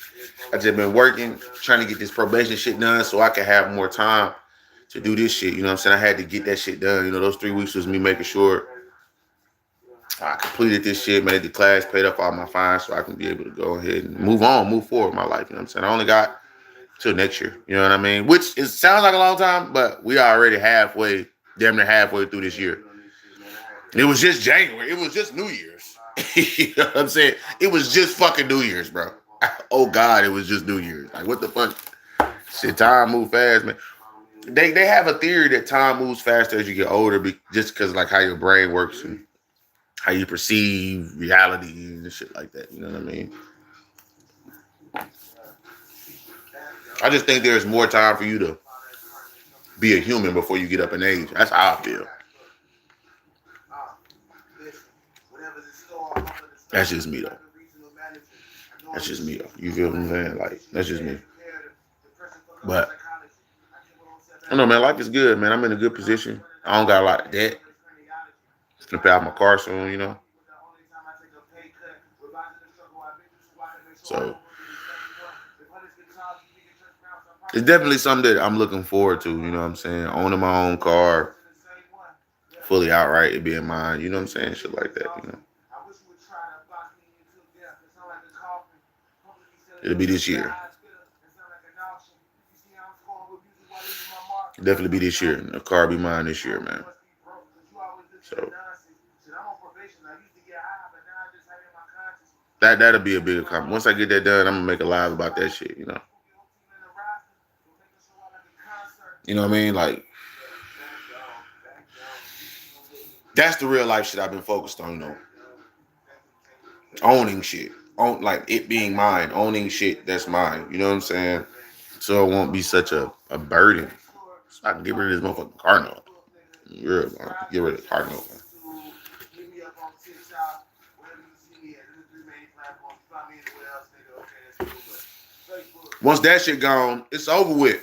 I just been working, trying to get this probation shit done so I can have more time to do this shit. You know what I'm saying? I had to get that shit done. You know, those 3 weeks was me making sure I completed this shit, made the class, paid up all my fines so I can be able to go ahead and move on, move forward in my life. You know what I'm saying? I only got till next year. You know what I mean? Which it sounds like a long time, but we are already halfway, damn near halfway through this year. It was just January. It was just New Year's. You know what I'm saying? It was just fucking New Year's, bro. Oh, God, it was just New Year's. Like, what the fuck? Shit, time move fast, man. They have a theory that time moves faster as you get older just because, like, how your brain works and how you perceive reality and shit like that. You know what I mean? I just think there's more time for you to be a human before you get up in age. That's how I feel. That's just me, though. That's just me, though. You feel what I'm saying? Like, that's just me. But, I don't know, man. Life is good, man. I'm in a good position. I don't got a lot of debt. I'm gonna pay off my car soon, you know? So, it's definitely something that I'm looking forward to, you know what I'm saying? Owning my own car, fully outright, it being mine, you know what I'm saying? Shit like that, you know? It'll be this year. It'll definitely be this year. The car will be mine this year, man. So that'll be a big accomplishment. Once I get that done, I'm gonna make a live about that shit, you know. You know what I mean? Like, that's the real life shit I've been focused on, you know. Owning shit. Like it being mine, owning shit that's mine. You know what I'm saying? So it won't be such a burden. So I can get rid of this motherfucking car note. Real, man. Get rid of the car note, man. Once that shit gone, it's over with.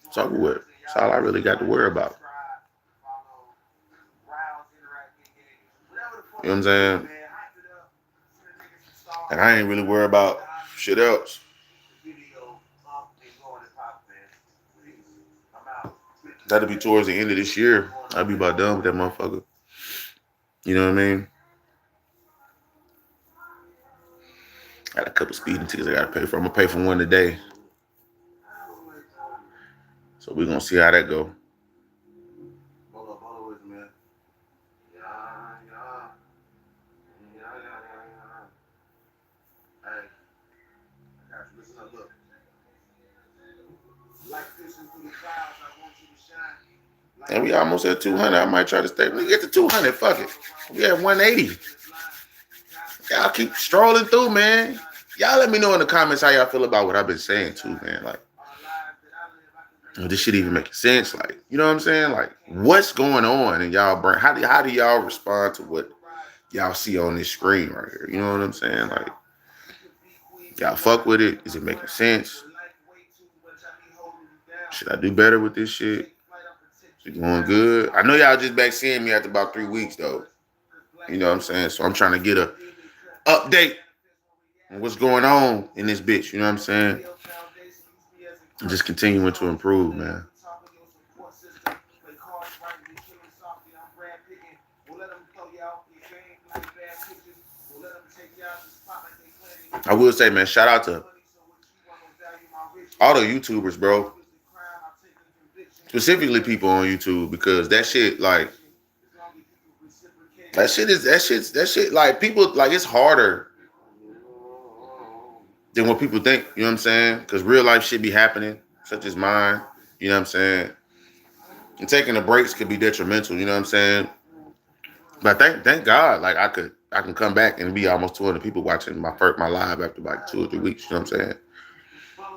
It's over with. That's all I really got to worry about. You know what I'm saying? And I ain't really worried about shit else. That'll be towards the end of this year. I'll be about done with that motherfucker. You know what I mean? Got a couple speeding tickets I gotta pay for. I'm gonna pay for one today. So we're gonna see how that go. And we almost at 200. I might try to stay. We get to 200. Fuck it. We at 180. Y'all keep strolling through, man. Y'all let me know in the comments how y'all feel about what I've been saying too, man. Like, this shit even making sense? Like, you know what I'm saying? Like, what's going on in y'all brain? How do y'all respond to what y'all see on this screen right here? You know what I'm saying? Like, y'all fuck with it? Is it making sense? Should I do better with this shit? Is it going good? I know y'all just back seeing me after about 3 weeks though. You know what I'm saying? So I'm trying to get a update on what's going on in this bitch. You know what I'm saying? And just continuing to improve, man. I will say, man, shout out to all the YouTubers, bro. Specifically people on YouTube, because that shit, like, That shit. Like people, like it's harder than what people think. You know what I'm saying? Because real life shit be happening, such as mine. You know what I'm saying? And taking the breaks could be detrimental. You know what I'm saying? But thank God, like I can come back and be almost 200 people watching my live after like 2 or 3 weeks. You know what I'm saying?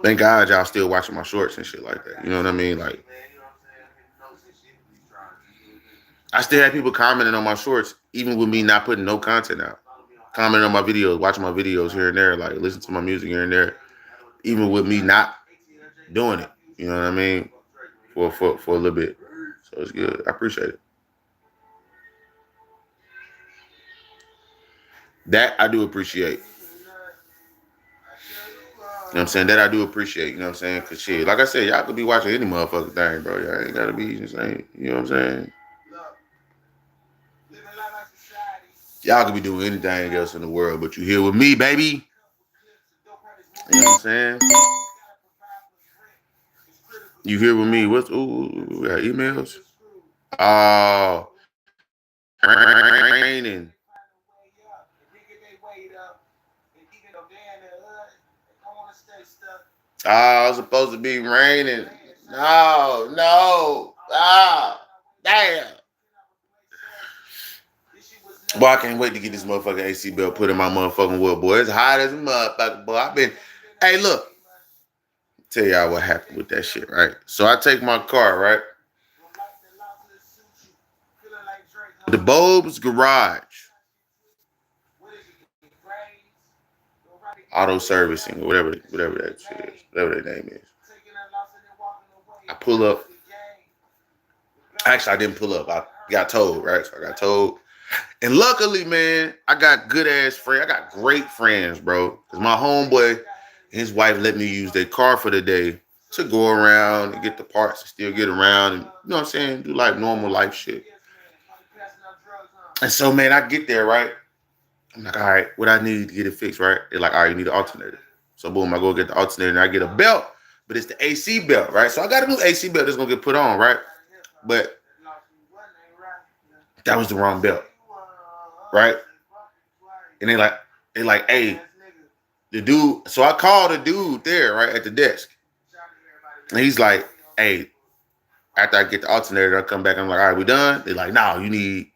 Thank God y'all still watching my shorts and shit like that. You know what I mean? Like I still have people commenting on my shorts, even with me not putting no content out. Commenting on my videos, watching my videos here and there, like listen to my music here and there, even with me not doing it. You know what I mean? For a little bit. So it's good. I appreciate it. That I do appreciate. You know what I'm saying? That I do appreciate. You know what I'm saying? Cause shit, like I said, y'all could be watching any motherfucking thing, bro. Y'all ain't gotta be insane. You know what I'm saying? Y'all could be doing anything else in the world, but you here with me, baby. You know what I'm saying? You here with me? What's we got emails? Oh, raining. Oh, it's supposed to be raining. No. Ah, damn. Boy, I can't wait to get this motherfucking AC belt put in my motherfucking wood, boy. It's hot as a motherfucker, boy. Hey, look. Tell y'all what happened with that shit, right? So I take my car, right? The Bob's Garage. Auto servicing, or whatever that shit is, whatever that name is. I pull up. Actually, I didn't pull up. I got towed, right? So I got towed. And luckily, man, I got good ass friends. I got great friends, bro. Because my homeboy and his wife let me use their car for the day to go around and get the parts and still get around and, you know what I'm saying, do like normal life shit. And so, man, I get there, right? I'm like, all right, what I need to get it fixed, right? They're like, all right, you need an alternator. So, boom, I go get the alternator and I get a belt, but it's the AC belt, right? So I got a new AC belt that's going to get put on, right? But that was the wrong belt, right? And they like, hey, the dude. So I called the dude there, right, at the desk. And he's like, hey, after I get the alternator, I come back. I'm like, all right, we done? They're like, no, you need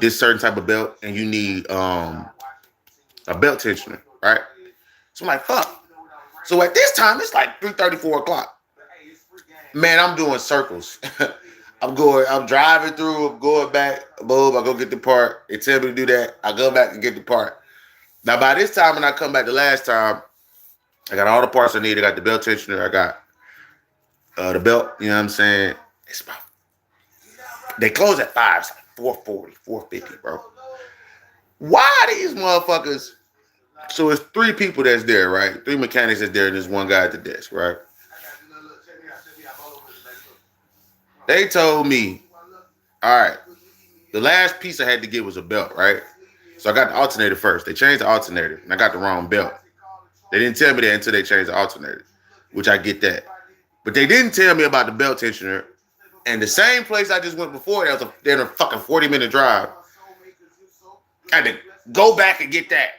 this certain type of belt and you need a belt tensioner, right? So I'm like, fuck. So at this time, it's like 3:30, 4 o'clock. Man, I'm doing circles. I'm driving through, I'm going back, boom, I go get the part. They tell me to do that. I go back and get the part. Now, by this time, when I come back the last time, I got all the parts I need. I got the belt tensioner. I got the belt, you know what I'm saying? It's about, they close at 5. It's like 4:40, 4:50, bro. Why are these motherfuckers? So it's 3 people that's there, right? 3 mechanics that's there, and there's one guy at the desk, right? They told me, all right, the last piece I had to get was a belt, right? So I got the alternator first. They changed the alternator, and I got the wrong belt. They didn't tell me that until they changed the alternator, which I get that. But they didn't tell me about the belt tensioner. And the same place I just went before, that was a fucking 40-minute drive. I had to go back and get that.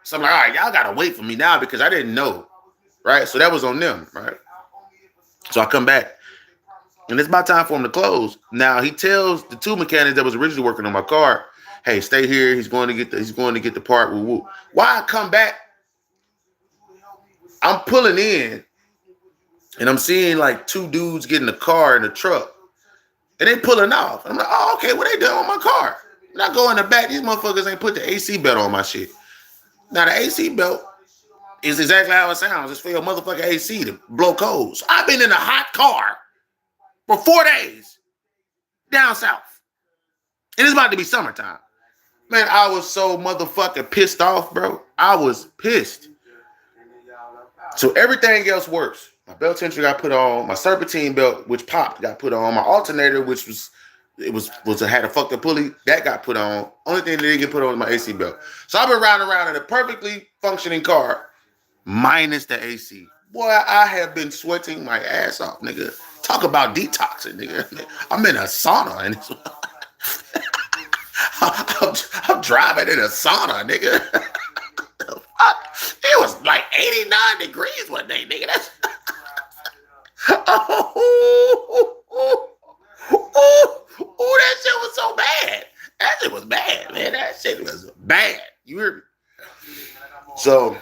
So I'm like, all right, y'all gotta wait for me now because I didn't know, right? So that was on them, right? So I come back, and it's about time for him to close. Now he tells the 2 mechanics that was originally working on my car, "Hey, stay here. He's going to get the part." Woo woo. Why I come back? I'm pulling in, and I'm seeing like 2 dudes getting a car in a truck, and they pulling off. I'm like, oh, okay, what they doing on my car? And I go in the back. These motherfuckers ain't put the AC belt on my shit. Now the AC belt is exactly how it sounds. It's for your motherfucking AC to blow cold. So I've been in a hot car for 4 days down south. And it's about to be summertime. Man, I was so motherfucking pissed off, bro. I was pissed. So everything else works. My belt tensioner got put on. My serpentine belt, which popped, got put on. My alternator, which had a fucked up pulley, that got put on. Only thing that didn't get put on was my AC belt. So I've been riding around in a perfectly functioning car, minus the AC. Boy, I have been sweating my ass off, nigga. Talk about detoxing, nigga. I'm in a sauna and I'm driving in a sauna, nigga. It was like 89 degrees one day, nigga. That's that shit was so bad. That shit was bad, man. That shit was bad. You hear me? So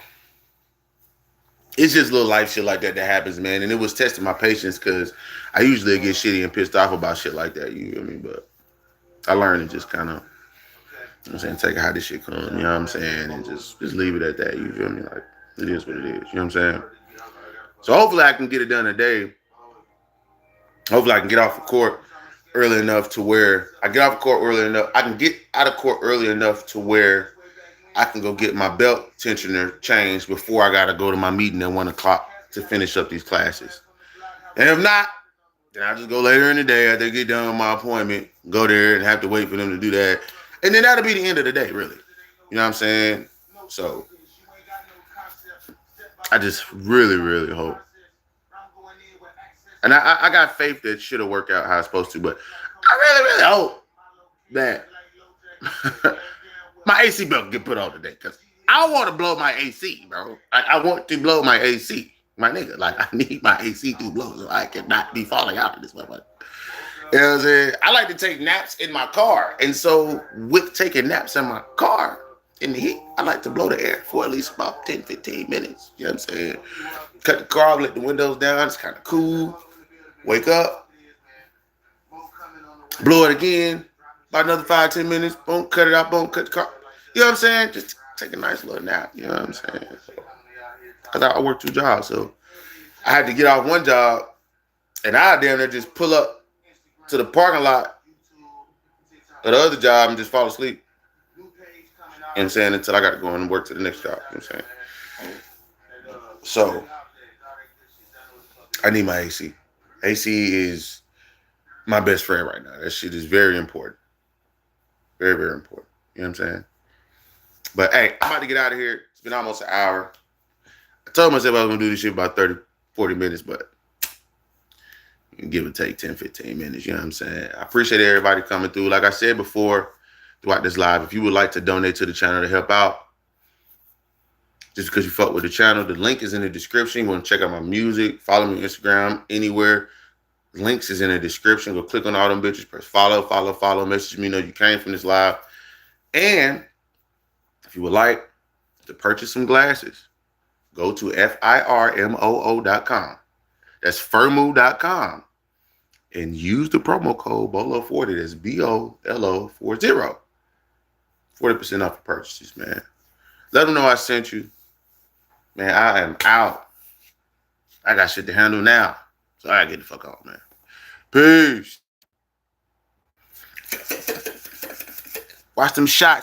it's just little life shit like that happens, man. And it was testing my patience because I usually get shitty and pissed off about shit like that. You hear me? But I learned to just kind of, you know what I'm saying, take how this shit comes, you know what I'm saying, and just leave it at that. You feel me? Like, it is what it is. You know what I'm saying? So hopefully I can get it done today. Hopefully I can get off the court early enough to where I get off the court early enough. I can get out of court early enough to where I can go get my belt tensioner changed before I got to go to my meeting at 1 o'clock to finish up these classes. And if not, then I'll just go later in the day after I get done with my appointment, go there and have to wait for them to do that. And then that'll be the end of the day, really. You know what I'm saying? So I just really, really hope. And I got faith that shit'll work out how it's supposed to, but I really, really hope that my AC belt get put on today, because I want to blow my AC, bro. I want to blow my AC, my nigga. Like, I need my AC to blow so I cannot be falling out of this motherfucker. You know what I'm saying? I like to take naps in my car, and so with taking naps in my car in the heat, I like to blow the air for at least about 10, 15 minutes. You know what I'm saying? Cut the car off, let the windows down. It's kind of cool. Wake up, blow it again, about another 5, 10 minutes, boom, cut it out, boom, cut the car. You know what I'm saying? Just take a nice little nap, you know what I'm saying? Because I work 2 jobs, so I had to get off one job, and I damn near just pull up to the parking lot of the other job and just fall asleep. You know what I'm saying? Until I got to go and work to the next job, you know what I'm saying? So, I need my AC. AC is my best friend right now. That shit is very important. Very, very important. You know what I'm saying? But hey, I'm about to get out of here. It's been almost an hour. I told myself I was going to do this shit about 30, 40 minutes, but give or take 10, 15 minutes. You know what I'm saying? I appreciate everybody coming through. Like I said before, throughout this live, if you would like to donate to the channel to help out, just because you fuck with the channel, the link is in the description. You want to check out my music, follow me on Instagram, anywhere. Links is in the description. Go click on all them bitches, press follow, message me, know you came from this live. And if you would like to purchase some glasses, go to firmoo.com. That's firmoo.com. And use the promo code BOLO40. That's BOLO40. 40% off your purchases, man. Let them know I sent you. Man, I am out. I got shit to handle now. So I gotta get the fuck on, man. Peace. Watch them shots.